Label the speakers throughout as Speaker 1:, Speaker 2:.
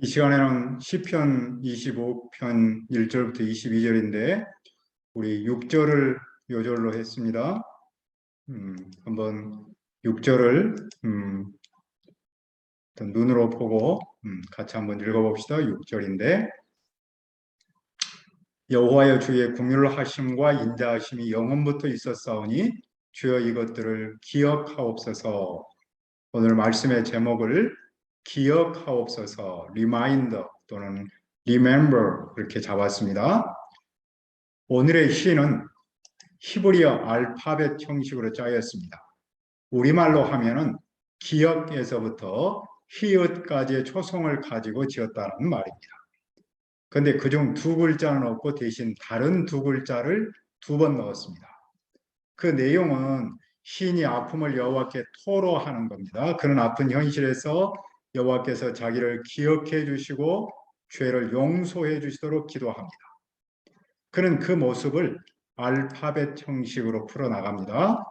Speaker 1: 이 시간에는 시편 25편 1절부터 22절인데 우리 6절을 요절로 했습니다. 한번 6절을 눈으로 보고 같이 한번 읽어봅시다. 6절인데 여호와여 주의 긍휼하심과 인자하심이 영원부터 있었사오니 주여 이것들을 기억하옵소서. 오늘 말씀의 제목을 기억하옵소서, 리마인더 또는 remember 그렇게 잡았습니다. 오늘의 시는 히브리어 알파벳 형식으로 짜였습니다. 우리말로 하면은 기억에서부터 히읗까지의 초성을 가지고 지었다는 말입니다. 그런데 그중 두 글자는 없고 대신 다른 두 글자를 두 번 넣었습니다. 그 내용은 시인이 아픔을 여호와께 토로하는 겁니다. 그런 아픈 현실에서 여호와께서 자기를 기억해 주시고 죄를 용서해 주시도록 기도합니다. 그는 그 모습을 알파벳 형식으로 풀어나갑니다.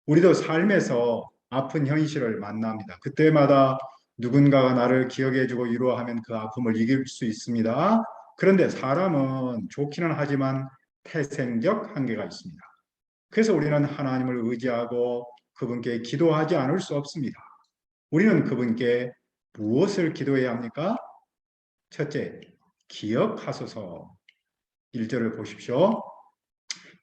Speaker 1: 우리도 삶에서 아픈 현실을 만납니다. 그때마다 누군가가 나를 기억해 주고 위로하면 그 아픔을 이길 수 있습니다. 그런데 사람은 좋기는 하지만 태생적 한계가 있습니다. 그래서 우리는 하나님을 의지하고 그분께 기도하지 않을 수 없습니다. 우리는 그분께 무엇을 기도해야 합니까? 첫째, 기억하소서. 1절을 보십시오.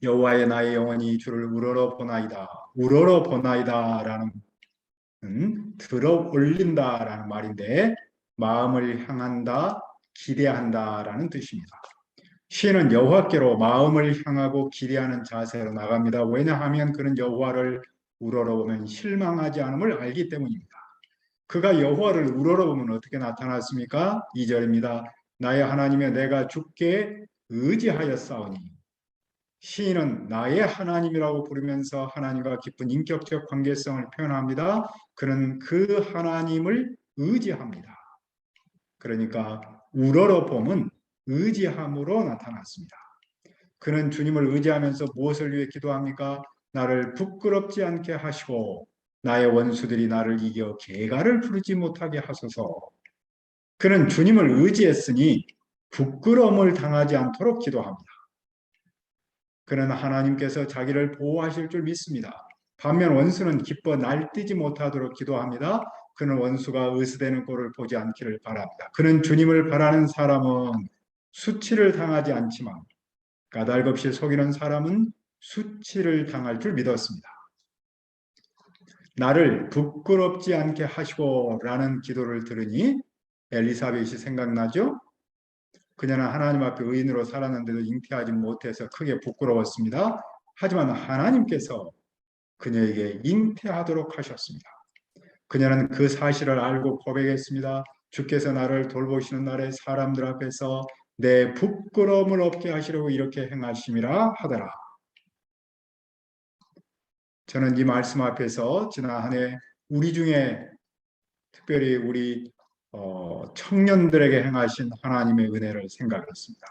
Speaker 1: 여호와의 나의 영혼이 주를 우러러 보나이다. 우러러 보나이다라는 들어 올린다라는 말인데 마음을 향한다, 기대한다라는 뜻입니다. 시인은 여호와께로 마음을 향하고 기대하는 자세로 나갑니다. 왜냐하면 그는 여호와를 우러러보면 실망하지 않음을 알기 때문입니다. 그가 여호와를 우러러보면 어떻게 나타났습니까? 2절입니다. 나의 하나님여 내가 주께 의지하였사오니. 시인은 나의 하나님이라고 부르면서 하나님과 깊은 인격적 관계성을 표현합니다. 그는 그 하나님을 의지합니다. 그러니까 우러러봄은 의지함으로 나타났습니다. 그는 주님을 의지하면서 무엇을 위해 기도합니까? 나를 부끄럽지 않게 하시고 나의 원수들이 나를 이겨 개가를 부르지 못하게 하소서. 그는 주님을 의지했으니 부끄러움을 당하지 않도록 기도합니다. 그는 하나님께서 자기를 보호하실 줄 믿습니다. 반면 원수는 기뻐 날뛰지 못하도록 기도합니다. 그는 원수가 의수되는 꼴을 보지 않기를 바랍니다. 그는 주님을 바라는 사람은 수치를 당하지 않지만 까닭없이 속이는 사람은 수치를 당할 줄 믿었습니다. 나를 부끄럽지 않게 하시고 라는 기도를 들으니 엘리사벳이 생각나죠? 그녀는 하나님 앞에 의인으로 살았는데도 잉태하지 못해서 크게 부끄러웠습니다. 하지만 하나님께서 그녀에게 잉태하도록 하셨습니다. 그녀는 그 사실을 알고 고백했습니다. 주께서 나를 돌보시는 날에 사람들 앞에서 내 부끄러움을 없게 하시려고 이렇게 행하심이라 하더라. 저는 이 말씀 앞에서 지난 한 해 우리 중에 특별히 우리 청년들에게 행하신 하나님의 은혜를 생각했습니다.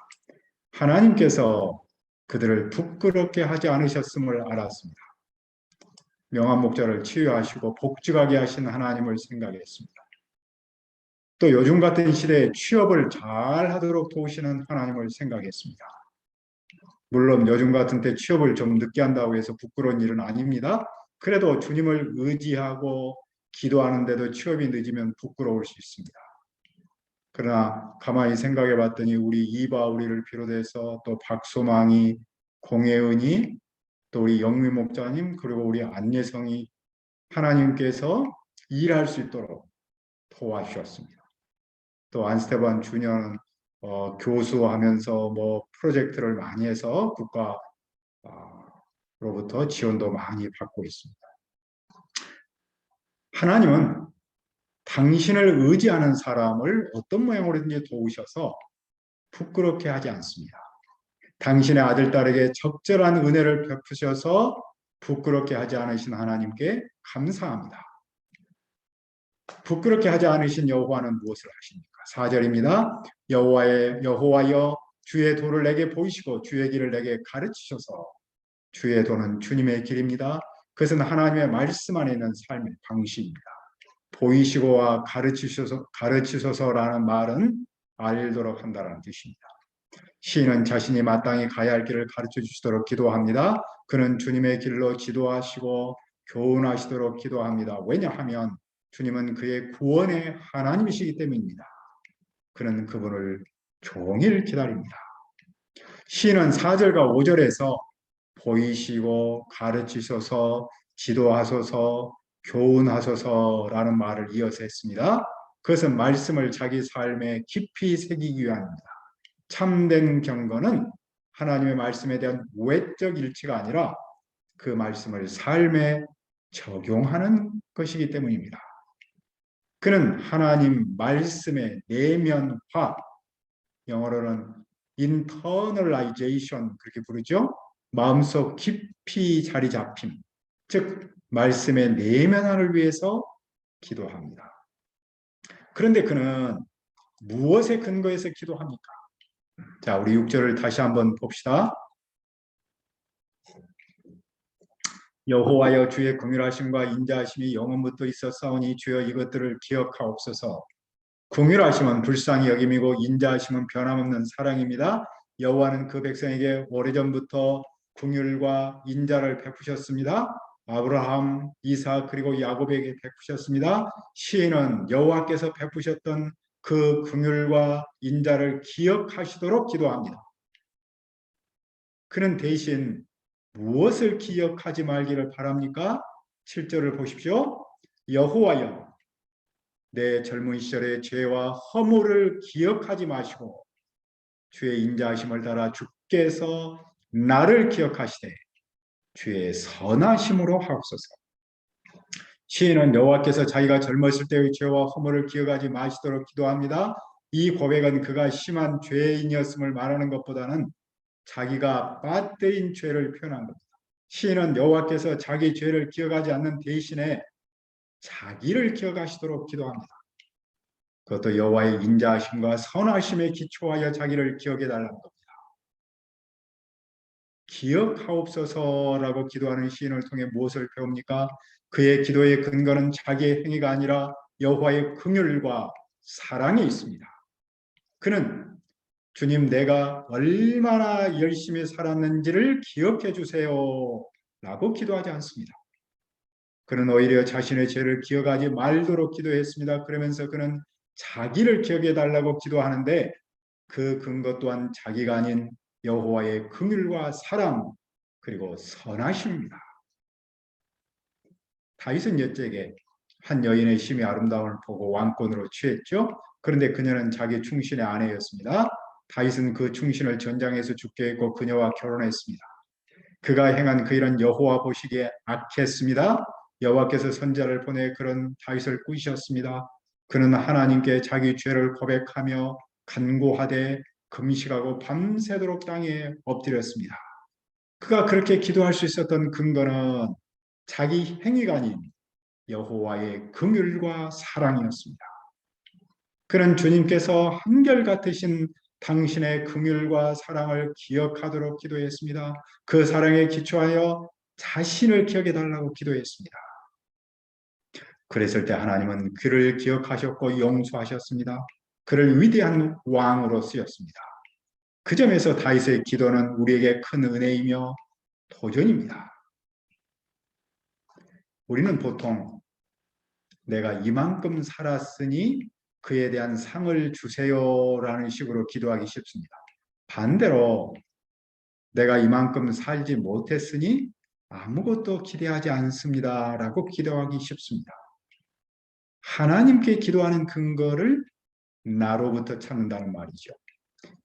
Speaker 1: 하나님께서 그들을 부끄럽게 하지 않으셨음을 알았습니다. 명한 목자를 치유하시고 복직하게 하신 하나님을 생각했습니다. 또 요즘 같은 시대에 취업을 잘 하도록 도우시는 하나님을 생각했습니다. 물론 요즘 같은 때 취업을 좀 늦게 한다고 해서 부끄러운 일은 아닙니다. 그래도 주님을 의지하고 기도하는데도 취업이 늦으면 부끄러울 수 있습니다. 그러나 가만히 생각해 봤더니 우리 이바 우리를 비롯해서 또 박소망이, 공혜은이, 또 우리 영미 목자님 그리고 우리 안예성이 하나님께서 일할 수 있도록 도와주셨습니다. 또 안스테반 주년은 교수하면서 뭐 프로젝트를 많이 해서 국가로부터 지원도 많이 받고 있습니다. 하나님은 당신을 의지하는 사람을 어떤 모양으로든지 도우셔서 부끄럽게 하지 않습니다. 당신의 아들, 딸에게 적절한 은혜를 베푸셔서 부끄럽게 하지 않으신 하나님께 감사합니다. 부끄럽게 하지 않으신 여호와는 무엇을 하십니까? 4절입니다. 여호와여 주의 도를 내게 보이시고 주의 길을 내게 가르치셔서. 주의 도는 주님의 길입니다. 그것은 하나님의 말씀 안에 있는 삶의 방식입니다. 보이시고와 가르치소서라는 말은 알도록 한다는 뜻입니다. 시인은 자신이 마땅히 가야 할 길을 가르쳐 주시도록 기도합니다. 그는 주님의 길로 지도하시고 교훈하시도록 기도합니다. 왜냐하면 주님은 그의 구원의 하나님이시기 때문입니다. 그는 그분을 종일 기다립니다. 시인은 4절과 5절에서 보이시고 가르치소서, 지도하소서, 교훈하소서라는 말을 이어서 했습니다. 그것은 말씀을 자기 삶에 깊이 새기기 위함입니다. 참된 경건은 하나님의 말씀에 대한 외적 일치가 아니라 그 말씀을 삶에 적용하는 것이기 때문입니다. 그는 하나님 말씀의 내면화, 영어로는 internalization 그렇게 부르죠. 마음속 깊이 자리 잡힘, 즉 말씀의 내면화를 위해서 기도합니다. 그런데 그는 무엇에 근거해서 기도합니까? 자, 우리 6절을 다시 한번 봅시다. 여호와여 주의 긍휼하심과 인자하심이 영원부터 있었사오니 주여 이것들을 기억하옵소서. 긍휼하심은 불쌍히 여김이고 인자하심은 변함없는 사랑입니다. 여호와는 그 백성에게 오래전부터 긍휼과 인자를 베푸셨습니다. 아브라함, 이삭 그리고 야곱에게 베푸셨습니다. 시인은 여호와께서 베푸셨던 그 긍휼과 인자를 기억하시도록 기도합니다. 그는 대신 무엇을 기억하지 말기를 바랍니까? 7절을 보십시오. 여호와여 내 젊은 시절의 죄와 허물을 기억하지 마시고 주의 인자하심을 따라 주께서 나를 기억하시되 주의 선하심으로 하옵소서. 시인은 여호와께서 자기가 젊었을 때의 죄와 허물을 기억하지 마시도록 기도합니다. 이 고백은 그가 심한 죄인이었음을 말하는 것보다는 자기가 빠뜨린 죄를 표현한 겁니다. 시인은 여호와께서 자기 죄를 기억하지 않는 대신에 자기를 기억하시도록 기도합니다. 그것도 여호와의 인자하심과 선하심에 기초하여 자기를 기억해 달라는 겁니다. 기억하옵소서라고 기도하는 시인을 통해 무엇을 배웁니까? 그의 기도의 근거는 자기의 행위가 아니라 여호와의 긍휼과 사랑에 있습니다. 그는 주님 내가 얼마나 열심히 살았는지를 기억해 주세요 라고 기도하지 않습니다. 그는 오히려 자신의 죄를 기억하지 말도록 기도했습니다. 그러면서 그는 자기를 기억해 달라고 기도하는데 그 근거 또한 자기가 아닌 여호와의 긍휼과 사랑 그리고 선하심입니다. 다윗은 옛적에 한 여인의 심히 아름다움을 보고 왕권으로 취했죠. 그런데 그녀는 자기 충신의 아내였습니다. 다윗은 그 충신을 전장에서 죽게 했고 그녀와 결혼했습니다. 그가 행한 그 일은 여호와 보시기에 악했습니다. 여호와께서 선지자를 보내 그런 다윗을 꾸짖으셨습니다. 그는 하나님께 자기 죄를 고백하며 간구하되 금식하고 밤새도록 땅에 엎드렸습니다. 그가 그렇게 기도할 수 있었던 근거는 자기 행위가 아닌 여호와의 긍휼과 사랑이었습니다. 그는 주님께서 한결같으신 당신의 긍휼과 사랑을 기억하도록 기도했습니다. 그 사랑에 기초하여 자신을 기억해 달라고 기도했습니다. 그랬을 때 하나님은 그를 기억하셨고 용서하셨습니다. 그를 위대한 왕으로 쓰였습니다. 그 점에서 다윗의 기도는 우리에게 큰 은혜이며 도전입니다. 우리는 보통 내가 이만큼 살았으니 그에 대한 상을 주세요라는 식으로 기도하기 쉽습니다. 반대로 내가 이만큼 살지 못했으니 아무것도 기대하지 않습니다라고 기도하기 쉽습니다. 하나님께 기도하는 근거를 나로부터 찾는다는 말이죠.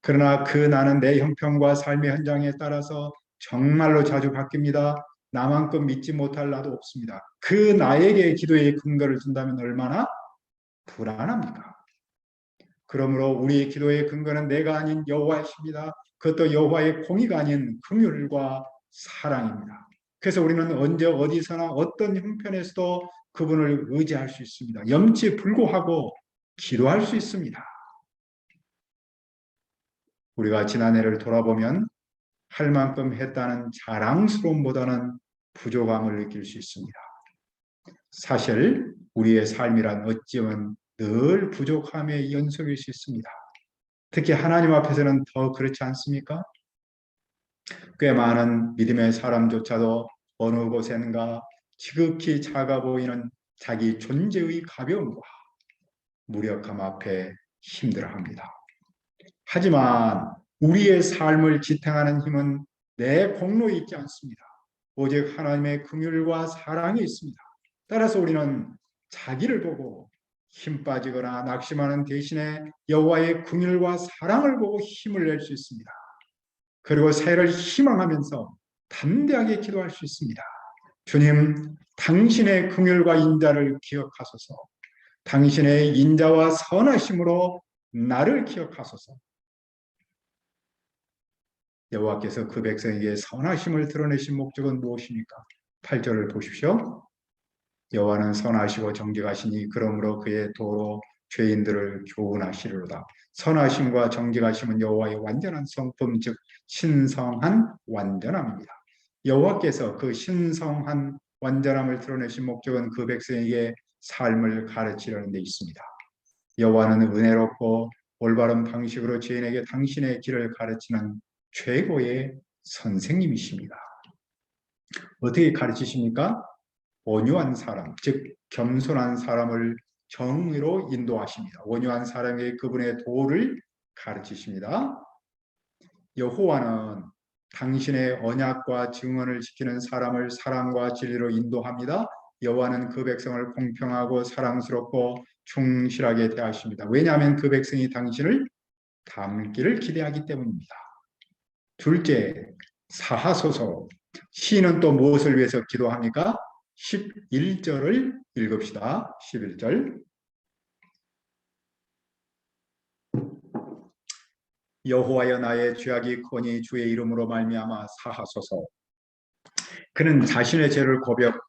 Speaker 1: 그러나 그 나는 내 형편과 삶의 현장에 따라서 정말로 자주 바뀝니다. 나만큼 믿지 못할 나도 없습니다. 그 나에게 기도의 근거를 둔다면 얼마나 불안합니까? 그러므로 우리의 기도의 근거는 내가 아닌 여호와이십니다. 그것도 여호와의 공의가 아닌 긍휼과 사랑입니다. 그래서 우리는 언제 어디서나 어떤 형편에서도 그분을 의지할 수 있습니다. 염치불고하고 기도할 수 있습니다. 우리가 지난해를 돌아보면 할 만큼 했다는 자랑스러움보다는 부족함을 느낄 수 있습니다. 사실 우리의 삶이란 어찌면 늘 부족함의 연속일 수 있습니다. 특히 하나님 앞에서는 더 그렇지 않습니까? 꽤 많은 믿음의 사람조차도 어느 곳엔가 지극히 작아 보이는 자기 존재의 가벼움과 무력함 앞에 힘들어합니다. 하지만 우리의 삶을 지탱하는 힘은 내 공로에 있지 않습니다. 오직 하나님의 긍휼과 사랑이 있습니다. 따라서 우리는 자기를 보고 힘 빠지거나 낙심하는 대신에 여호와의 긍휼과 사랑을 보고 힘을 낼 수 있습니다. 그리고 새해를 희망하면서 담대하게 기도할 수 있습니다. 주님, 당신의 긍휼과 인자를 기억하소서. 당신의 인자와 선하심으로 나를 기억하소서. 여호와께서 그 백성에게 선하심을 드러내신 목적은 무엇입니까? 8절을 보십시오. 여호와는 선하시고 정직하시니 그러므로 그의 도로 죄인들을 교훈하시리로다. 선하심과 정직하심은 여호와의 완전한 성품, 즉 신성한 완전함입니다. 여호와께서 그 신성한 완전함을 드러내신 목적은 그 백성에게 삶을 가르치려는 데 있습니다. 여호와는 은혜롭고 올바른 방식으로 죄인에게 당신의 길을 가르치는 최고의 선생님이십니다. 어떻게 가르치십니까? 온유한 사람, 즉 겸손한 사람을 정의로 인도하십니다. 온유한 사람에게 그분의 도를 가르치십니다. 여호와는 당신의 언약과 증언을 지키는 사람을 사랑과 진리로 인도합니다. 여호와는 그 백성을 공평하고 사랑스럽고 충실하게 대하십니다. 왜냐하면 그 백성이 당신을 닮기를 기대하기 때문입니다. 둘째, 사하소서. 시인은 또 무엇을 위해서 기도합니까? 11절을 읽읍시다. 11절. 여호와여 나의 죄악이 크니 주의 이름으로 말미암아 사하소서. 그는 자신의 죄를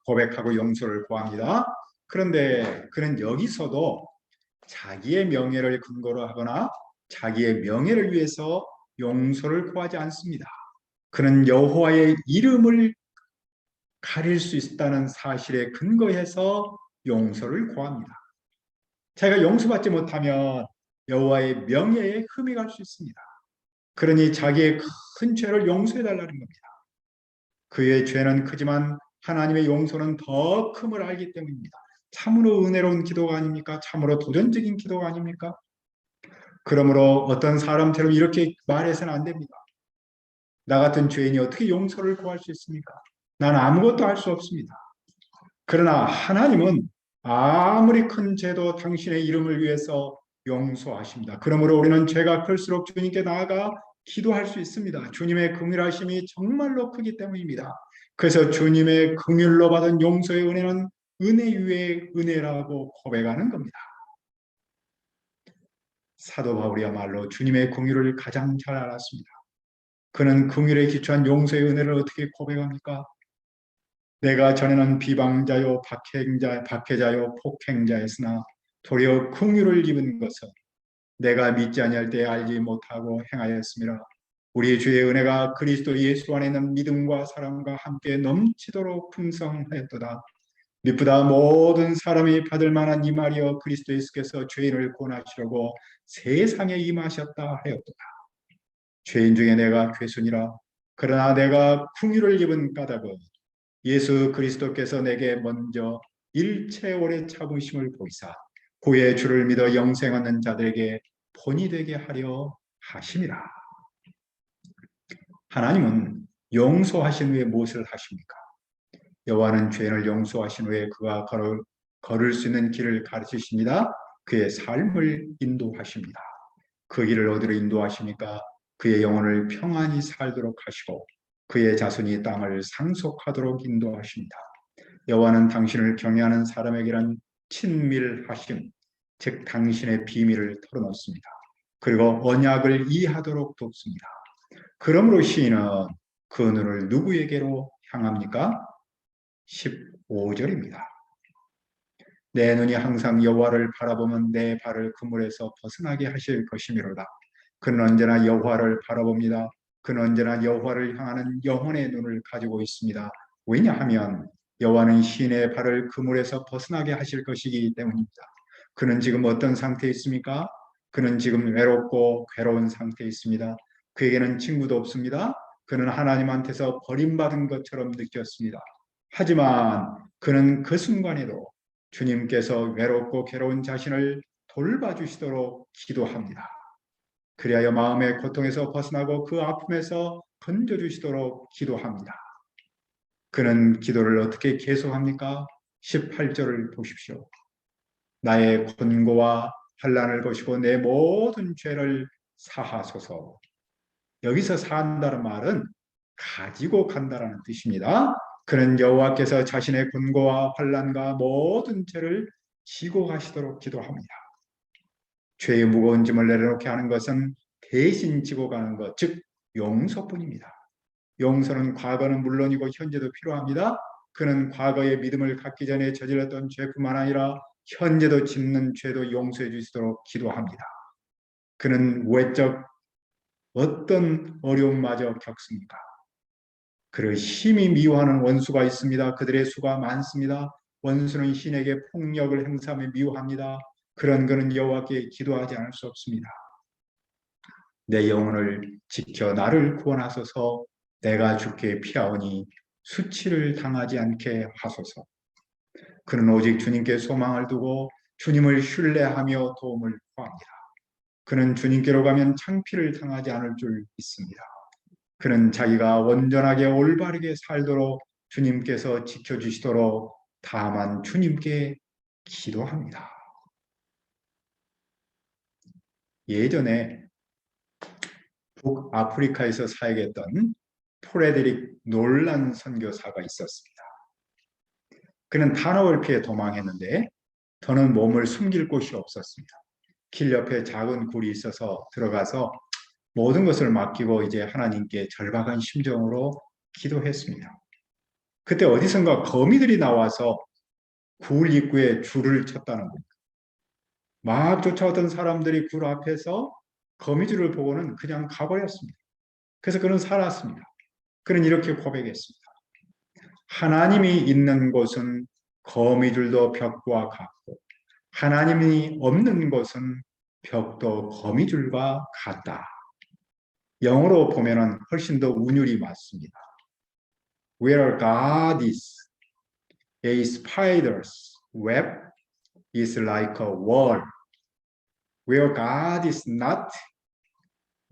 Speaker 1: 고백하고 용서를 구합니다. 그런데 그는 여기서도 자기의 명예를 근거로 하거나 자기의 명예를 위해서 용서를 구하지 않습니다. 그는 여호와의 이름을 가릴 수 있다는 사실에 근거해서 용서를 구합니다. 자기가 용서받지 못하면 여호와의 명예에 흠이 갈 수 있습니다. 그러니 자기의 큰 죄를 용서해달라는 겁니다. 그의 죄는 크지만 하나님의 용서는 더 큼을 알기 때문입니다. 참으로 은혜로운 기도가 아닙니까? 참으로 도전적인 기도가 아닙니까? 그러므로 어떤 사람처럼 이렇게 말해서는 안 됩니다. 나 같은 죄인이 어떻게 용서를 구할 수 있습니까? 나는 아무것도 할 수 없습니다. 그러나 하나님은 아무리 큰 죄도 당신의 이름을 위해서 용서하십니다. 그러므로 우리는 죄가 클수록 주님께 나아가 기도할 수 있습니다. 주님의 긍휼하심이 정말로 크기 때문입니다. 그래서 주님의 긍휼로 받은 용서의 은혜는 은혜 위에 은혜라고 고백하는 겁니다. 사도 바울이야말로 주님의 긍휼을 가장 잘 알았습니다. 그는 긍휼에 기초한 용서의 은혜를 어떻게 고백합니까? 내가 전에는 비방자요 박해자요 폭행자였으나 도리어 긍휼을 입은 것은 내가 믿지 아니할 때 알지 못하고 행하였음이라. 우리 주의 은혜가 그리스도 예수 안에 있는 믿음과 사랑과 함께 넘치도록 풍성하였도다. 미쁘다 모든 사람이 받을 만한 이 말이여 그리스도 예수께서 죄인을 구원하시려고 세상에 임하셨다 하였도다. 죄인 중에 내가 괴순이라. 그러나 내가 긍휼을 입은 까닭은 예수 그리스도께서 내게 먼저 일체 오래 참으심을 보이사 그의 주를 믿어 영생 얻는 자들에게 본이 되게 하려 하심이라. 하나님은 용서하신 후에 무엇을 하십니까? 여호와는 죄인을 용서하신 후에 그가 걸을 수 있는 길을 가르치십니다. 그의 삶을 인도하십니다. 그 길을 어디로 인도하십니까? 그의 영혼을 평안히 살도록 하시고 그의 자손이 땅을 상속하도록 인도하십니다. 여호와는 당신을 경외하는 사람에게는 친밀하심, 즉 당신의 비밀을 털어놓습니다. 그리고 언약을 이해하도록 돕습니다. 그러므로 시인은 그 눈을 누구에게로 향합니까? 15절입니다. 내 눈이 항상 여호와를 바라보면 내 발을 그물에서 벗어나게 하실 것이미로다. 그는 언제나 여호와를 바라봅니다. 그는 언제나 여호와를 향하는 영혼의 눈을 가지고 있습니다. 왜냐하면 여호와는 시인의 발을 그물에서 벗어나게 하실 것이기 때문입니다. 그는 지금 어떤 상태에 있습니까? 그는 지금 외롭고 괴로운 상태에 있습니다. 그에게는 친구도 없습니다. 그는 하나님한테서 버림받은 것처럼 느꼈습니다. 하지만 그는 그 순간에도 주님께서 외롭고 괴로운 자신을 돌봐주시도록 기도합니다. 그리하여 마음의 고통에서 벗어나고 그 아픔에서 건져주시도록 기도합니다. 그는 기도를 어떻게 계속합니까? 18절을 보십시오. 나의 권고와 환난을 보시고 내 모든 죄를 사하소서. 여기서 사한다는 말은 가지고 간다라는 뜻입니다. 그는 여호와께서 자신의 권고와 환난과 모든 죄를 지고 가시도록 기도합니다. 죄의 무거운 짐을 내려놓게 하는 것은 대신 지고 가는 것, 즉 용서뿐입니다. 용서는 과거는 물론이고 현재도 필요합니다. 그는 과거의 믿음을 갖기 전에 저질렀던 죄뿐만 아니라 현재도 짓는 죄도 용서해 주시도록 기도합니다. 그는 외적 어떤 어려움마저 겪습니까? 그를 심히 미워하는 원수가 있습니다. 그들의 수가 많습니다. 원수는 신에게 폭력을 행사하며 미워합니다. 그런 그는 여호와께 기도하지 않을 수 없습니다. 내 영혼을 지켜 나를 구원하소서. 내가 주께 피하오니 수치를 당하지 않게 하소서. 그는 오직 주님께 소망을 두고 주님을 신뢰하며 도움을 구합니다. 그는 주님께로 가면 창피를 당하지 않을 줄 믿습니다. 그는 자기가 온전하게 올바르게 살도록 주님께서 지켜주시도록 다만 주님께 기도합니다. 예전에 북아프리카에서 사역했던 프레데릭 놀란 선교사가 있었습니다. 그는 탄압을 피해 도망했는데 더는 몸을 숨길 곳이 없었습니다. 길 옆에 작은 굴이 있어서 들어가서 모든 것을 맡기고 이제 하나님께 절박한 심정으로 기도했습니다. 그때 어디선가 거미들이 나와서 굴 입구에 줄을 쳤다는 겁니다. 막 쫓아오던 사람들이 굴 앞에서 거미줄을 보고는 그냥 가버렸습니다. 그래서 그는 살았습니다. 그는 이렇게 고백했습니다. 하나님이 있는 곳은 거미줄도 벽과 같고 하나님이 없는 곳은 벽도 거미줄과 같다. 영어로 보면은 훨씬 더 운율이 맞습니다. Where God is, a spider's web is like a wall. Where God is not,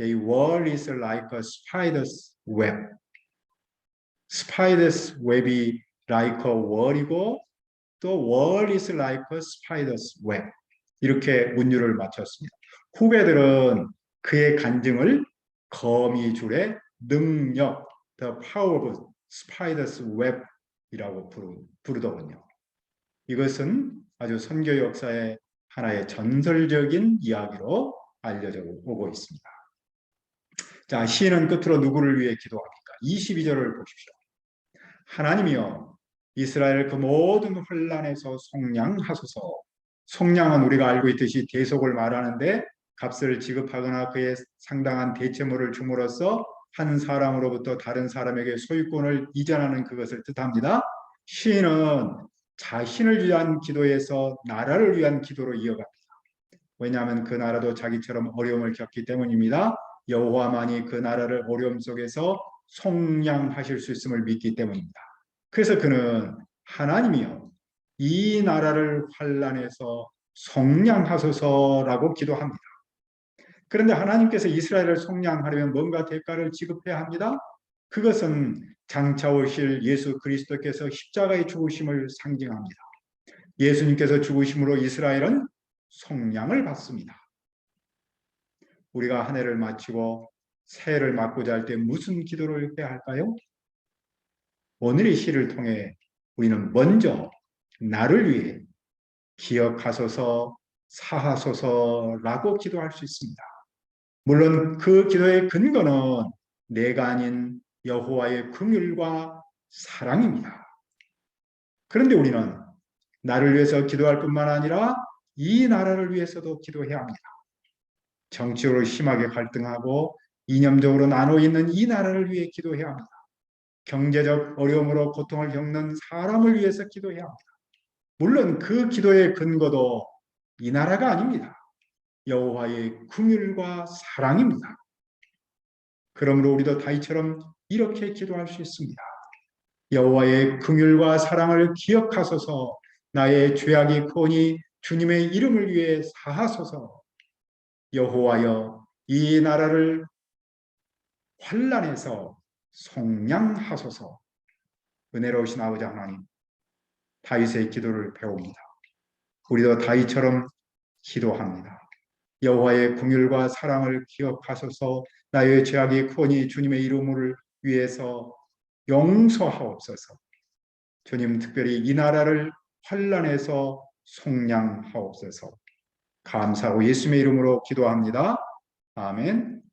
Speaker 1: a wall is like a spider's web. Spider's web이 like a wall이고 또 wall is like a spider's web. 이렇게 운율을 맞췄습니다. 후배들은 그의 간증을 거미줄의 능력, the power of spider's web이라고 부르더군요. 이것은 아주 선교 역사의 하나의 전설적인 이야기로 알려져 오고 있습니다. 자, 시인은 끝으로 누구를 위해 기도합니까? 22절을 보십시오. 하나님이여 이스라엘 그 모든 혼란에서 속량하소서. 속량은 우리가 알고 있듯이 대속을 말하는데 값을 지급하거나 그에 상당한 대체물을 줌으로써 한 사람으로부터 다른 사람에게 소유권을 이전하는 그것을 뜻합니다. 시인은 자신을 위한 기도에서 나라를 위한 기도로 이어갑니다. 왜냐하면 그 나라도 자기처럼 어려움을 겪기 때문입니다. 여호와만이 그 나라를 어려움 속에서 속량하실 수 있음을 믿기 때문입니다. 그래서 그는 하나님이여 이 나라를 환난에서 속량하소서라고 기도합니다. 그런데 하나님께서 이스라엘을 속량하려면 뭔가 대가를 지급해야 합니다. 그것은 장차 오실 예수 그리스도께서 십자가의 죽으심을 상징합니다. 예수님께서 죽으심으로 이스라엘은 속량을 받습니다. 우리가 한 해를 마치고 새해를 맞고자 할 때 무슨 기도를 해야 할까요? 오늘의 시를 통해 우리는 먼저 나를 위해 기억하소서 사하소서라고 기도할 수 있습니다. 물론 그 기도의 근거는 내가 아닌 여호와의 긍휼과 사랑입니다. 그런데 우리는 나를 위해서 기도할 뿐만 아니라 이 나라를 위해서도 기도해야 합니다. 정치적으로 심하게 갈등하고 이념적으로 나눠 있는 이 나라를 위해 기도해야 합니다. 경제적 어려움으로 고통을 겪는 사람을 위해서 기도해야 합니다. 물론 그 기도의 근거도 이 나라가 아닙니다. 여호와의 긍휼과 사랑입니다. 그러므로 우리도 다윗처럼 이렇게 기도할 수 있습니다. 여호와의 긍휼과 사랑을 기억하소서. 나의 죄악이 크오니 주님의 이름을 위해 사하소서. 여호와여, 이 나라를 환난에서 속량하소서. 은혜로우신 아버지 하나님, 다윗의 기도를 배웁니다. 우리도 다윗처럼 기도합니다. 여호와의 긍휼과 사랑을 기억하소서. 나의 죄악이 크오니 주님의 이름을 위해서 용서하옵소서. 주님, 특별히 이 나라를 환난에서 속량하옵소서. 감사하고 예수님의 이름으로 기도합니다. 아멘.